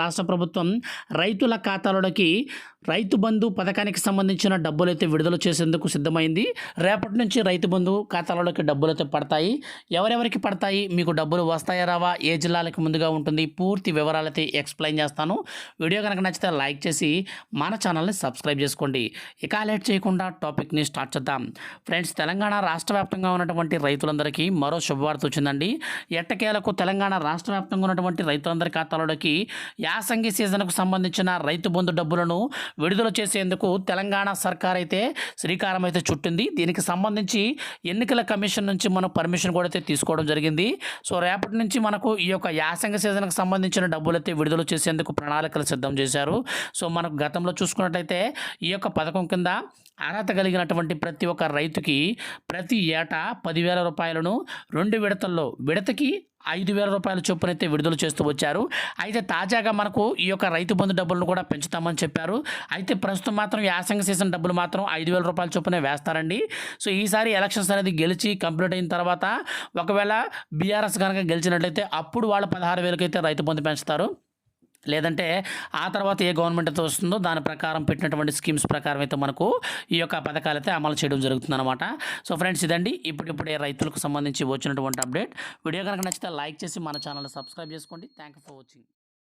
రాష్ట్ర ప్రభుత్వం రైతుల ఖాతాలోకి రైతు బంధు పథకానికి సంబంధించిన డబ్బులైతే విడుదల చేసేందుకు సిద్ధమైంది. రేపటి నుంచి రైతు బంధు ఖాతాలోకి డబ్బులైతే పడతాయి. ఎవరెవరికి పడతాయి, మీకు డబ్బులు వస్తాయా రావా, ఏ జిల్లాలకు ముందుగా ఉంటుంది, పూర్తి వివరాలైతే ఎక్స్ప్లెయిన్ చేస్తాను. వీడియో కనుక నచ్చితే లైక్ చేసి మన ఛానల్ని సబ్స్క్రైబ్ చేసుకోండి. ఇక లేట్ చేయకుండా టాపిక్ని స్టార్ట్ చేద్దాం. ఫ్రెండ్స్, తెలంగాణ రాష్ట్ర వ్యాప్తంగా ఉన్నటువంటి రైతులందరికీ మరో శుభవార్త వచ్చిందండి. ఎట్టకేలకు తెలంగాణ రాష్ట్ర వ్యాప్తంగా ఉన్నటువంటి రైతులందరి ఖాతాలోకి యాసంగి సీజన్కు సంబంధించిన రైతు బంధు డబ్బులను విడుదల చేసేందుకు తెలంగాణ సర్కార్ అయితే శ్రీకారం అయితే చుట్టింది. దీనికి సంబంధించి ఎన్నికల కమిషన్ నుంచి మనం పర్మిషన్ కూడా అయితే తీసుకోవడం జరిగింది. సో రేపటి నుంచి మనకు ఈ యొక్క యాసంగి సీజన్కి సంబంధించిన డబ్బులు అయితే విడుదల చేసేందుకు ప్రణాళికలు సిద్ధం చేశారు. సో మనకు గతంలో చూసుకున్నట్టయితే ఈ యొక్క పథకం కింద అర్హత కలిగినటువంటి ప్రతి ఒక్క రైతుకి ప్రతి ఏటా 10,000 రూపాయలను 2 విడతల్లో విడతకి 5,000 రూపాయల చొప్పున అయితే విడుదల చేస్తూ వచ్చారు. అయితే తాజాగా మనకు ఈ యొక్క రైతు బంధు డబ్బులను కూడా పెంచుతామని చెప్పారు. అయితే ప్రస్తుతం మాత్రం యాసంగి సీజన్ డబ్బులు మాత్రం 5,000 రూపాయల చొప్పునే వేస్తారండి. సో ఈసారి ఎలక్షన్స్ అనేది గెలిచి కంప్లీట్ అయిన తర్వాత ఒకవేళ బీఆర్ఎస్ కనుక గెలిచినట్లయితే అప్పుడు వాళ్ళు 16,000కి అయితే రైతు బంధు పెంచుతారు. లేదంటే ఆ తర్వాత ఏ గవర్నమెంట్ అయితే వస్తుందో దాని ప్రకారం పెట్టినటువంటి స్కీమ్స్ ప్రకారం అయితే మనకు ఈ యొక్క పథకాలు అయితే అమలు చేయడం జరుగుతుందన్నమాట. సో ఫ్రెండ్స్, ఇదండి ఇప్పుడిప్పుడే రైతులకు సంబంధించి వచ్చినటువంటి అప్డేట్. వీడియో కనుక నచ్చితే లైక్ చేసి మన ఛానల్ సబ్స్క్రైబ్ చేసుకోండి. Thank you for watching.